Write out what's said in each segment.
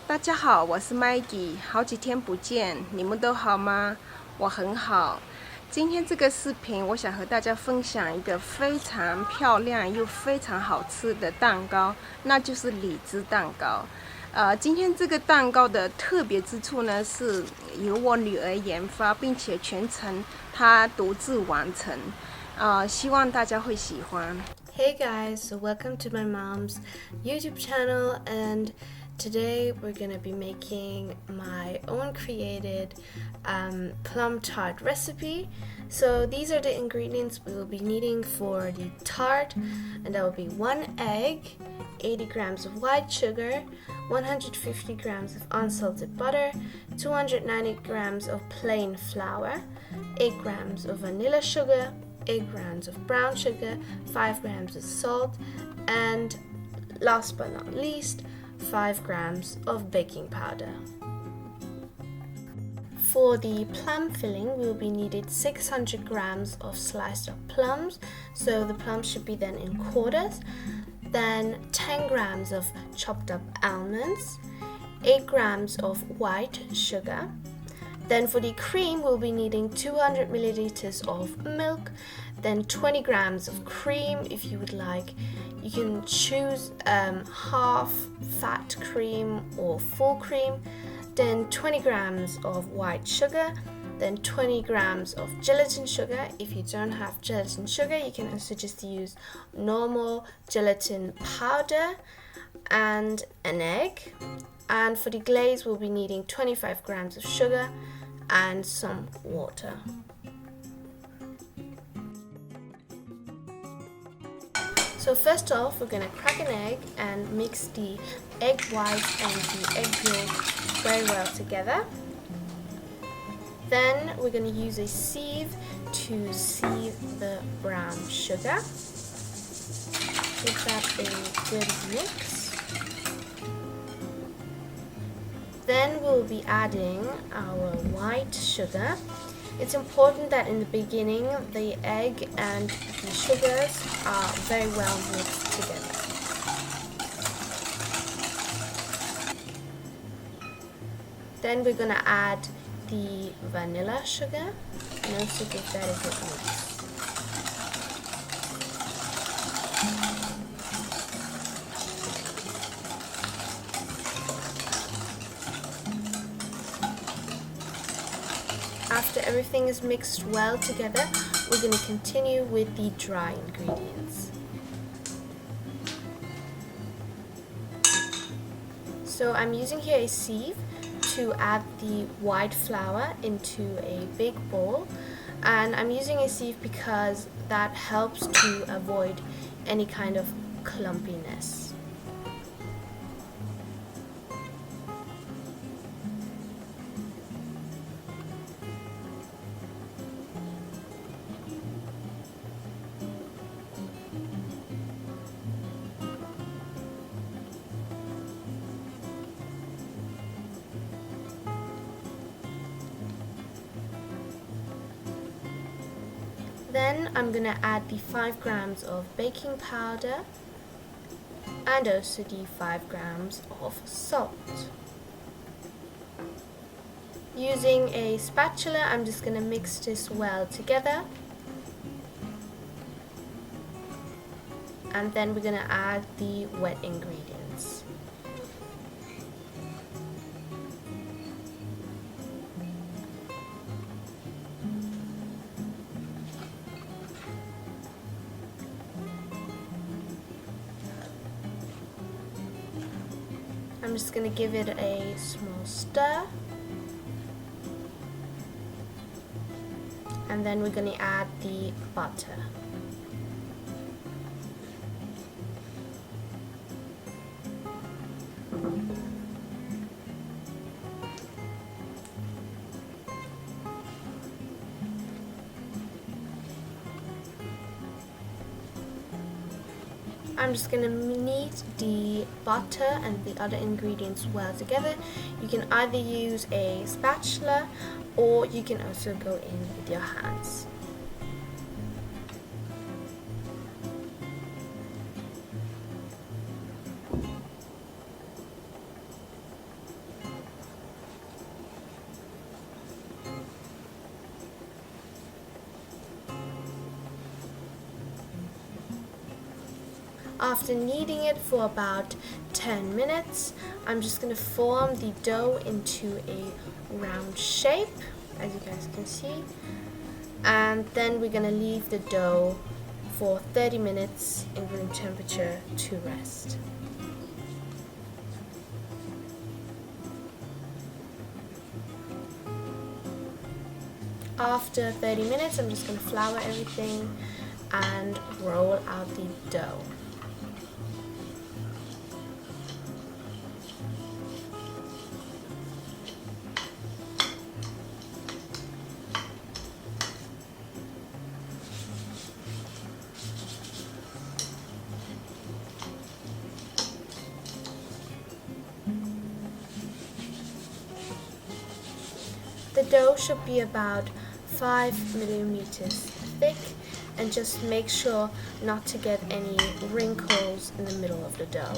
大家好，我是 Maggie， 好几天不见，你们都好吗？我很好。今天这个视频，我想和大家分享一个非常漂亮又非常好吃的蛋糕，那就是李子蛋糕。今天这个蛋糕的特别之处呢，是由我女儿研发，并且全程她独自完成。希望大家会喜欢。Hey guys, so welcome to my mom's YouTube channel, and today we're gonna be making my own created plum tart recipe. So these are the ingredients we will be needing for the tart, and that will be 1 egg, 80 grams of white sugar, 150 grams of unsalted butter, 290 grams of plain flour, 8 grams of vanilla sugar, 8 grams of brown sugar, 5 grams of salt, and last but not least, 5 grams of baking powder. For the plum filling, we will be needed 600 grams of sliced up plums, so the plums should be then in quarters, then 10 grams of chopped up almonds, 8 grams of white sugar. Then for the cream, we'll be needing 200 milliliters of milk, then 20 grams of cream if you would like. You can choose half fat cream or full cream, then 20 grams of white sugar, then 20 grams of gelatin sugar. If you don't have gelatin sugar, you can also just use normal gelatin powder, and an egg. And for the glaze, we'll be needing 25 grams of sugar and some water. So first off, we're going to crack an egg and mix the egg white and the egg yolk very well together. Then we're going to use a sieve to sieve the brown sugar. Give that a good mix. Then we'll be adding our white sugar. It's important that in the beginning the egg and the sugars are very well mixed together. Then we're going to add the vanilla sugar and also give that a good mix. After everything is mixed well together, we're going to continue with the dry ingredients. So I'm using here a sieve to add the white flour into a big bowl, and I'm using a sieve because that helps to avoid any kind of clumpiness. Then I'm going to add the 5 grams of baking powder and also the 5 grams of salt. Using a spatula, I'm just going to mix this well together. And then we're going to add the wet ingredients. I'm just going to give it a small stir, and then we're going to add the butter. I'm just going to knead the butter and the other ingredients well together. You can either use a spatula or you can also go in with your hands. After kneading it for about 10 minutes, I'm just going to form the dough into a round shape, as you guys can see. And then we're going to leave the dough for 30 minutes in room temperature to rest. After 30 minutes, I'm just going to flour everything and roll out the dough. The dough should be about 5 millimeters thick, and just make sure not to get any wrinkles in the middle of the dough.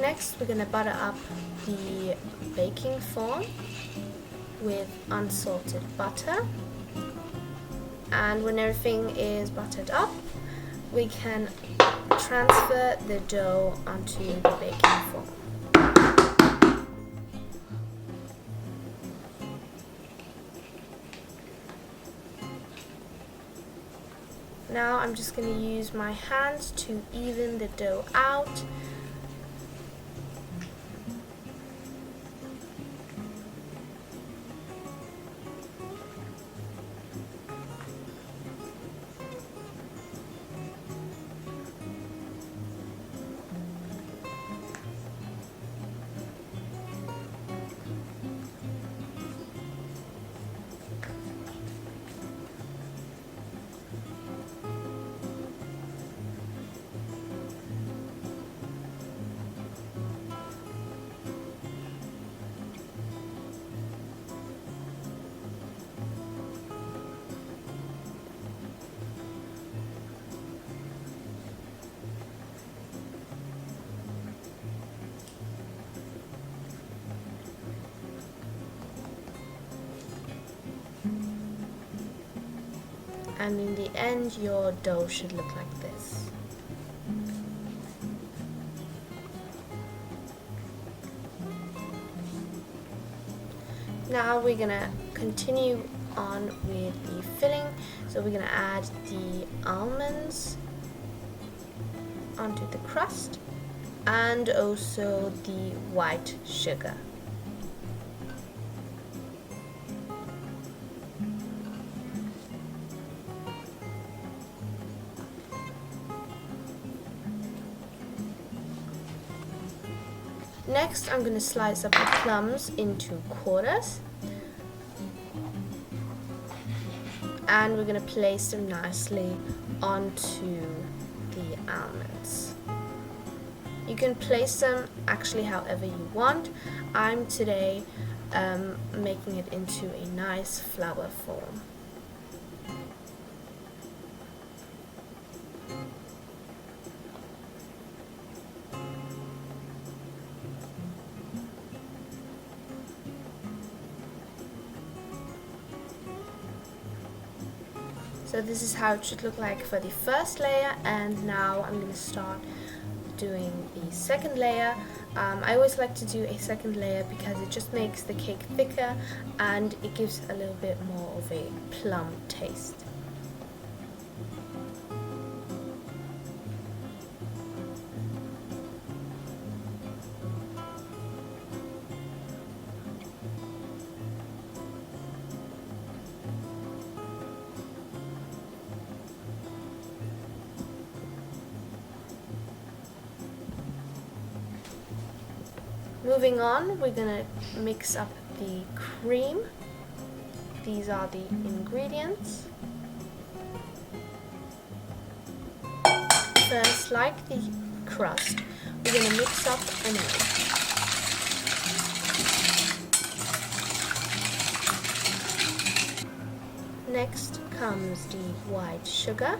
Next, we're going to butter up the baking form with unsalted butter. And when everything is buttered up, we can transfer the dough onto the baking form. Now I'm just going to use my hands to even the dough out. And in the end, your dough should look like this. Now we're gonna continue on with the filling. So we're gonna add the almonds onto the crust and also the white sugar. Next, I'm going to slice up the plums into quarters, and we're going to place them nicely onto the almonds. You can place them actually however you want. I'm today making it into a nice flower form. So this is how it should look like for the first layer, and now I'm going to start doing the second layer. I always like to do a second layer because it just makes the cake thicker and it gives a little bit more of a plum taste. Moving on, we're gonna mix up the cream. These are the ingredients. First, like the crust, we're gonna mix up an egg. Next comes the white sugar.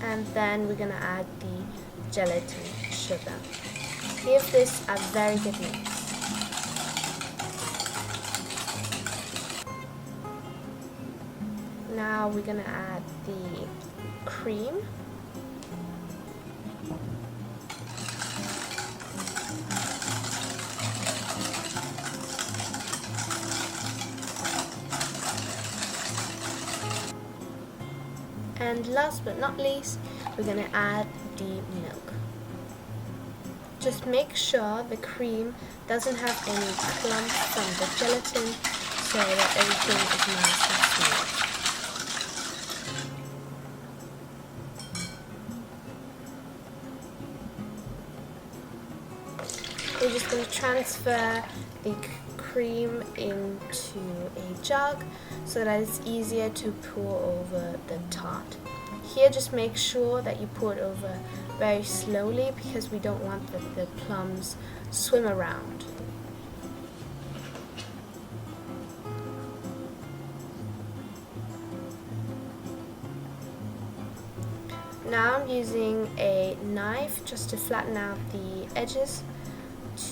And then we're gonna add the gelatin sugar. Give this a very good mix. Now we're gonna add the cream. And last but not least, we're going to add the milk. Just make sure the cream doesn't have any clumps from the gelatin so that everything is nice and smooth. We're just going to transfer the cream into a jug so that it's easier to pour over the tart. Here, just make sure that you pour it over very slowly because we don't want the plums swim around. Now I'm using a knife just to flatten out the edges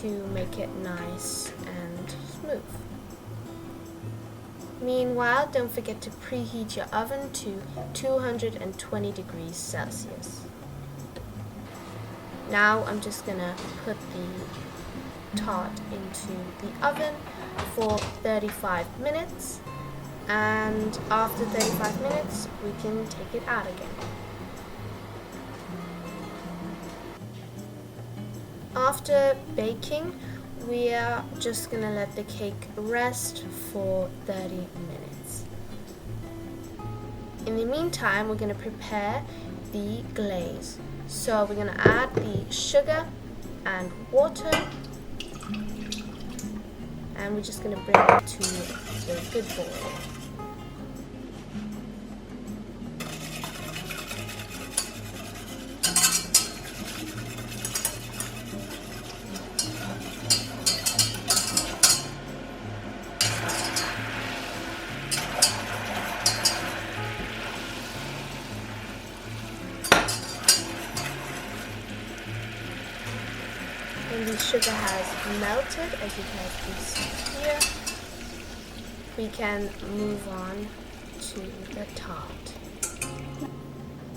to make it nice and smooth. Meanwhile, don't forget to preheat your oven to 220 degrees Celsius. Now I'm just gonna put the tart into the oven for 35 minutes, and after 35 minutes we can take it out again. After baking, we are just gonna let the cake rest for 30 minutes. In the meantime, we're gonna prepare the glaze. So we're gonna add the sugar and water, and we're just gonna bring it to a good boil. When the sugar has melted, as you can see here, we can move on to the tart.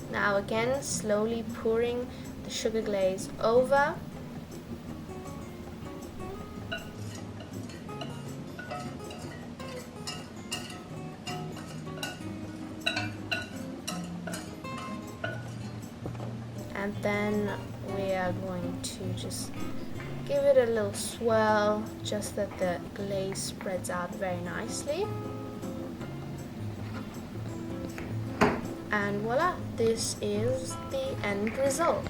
Now again, slowly pouring the sugar glaze over. And then we are going to just give it a little swirl, just that the glaze spreads out very nicely. And voila, this is the end result.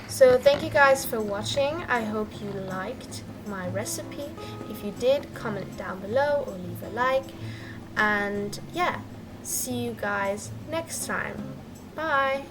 So thank you guys for watching. I hope you liked my recipe. If you did, comment it down below or leave a like. And yeah, see you guys next time. Bye!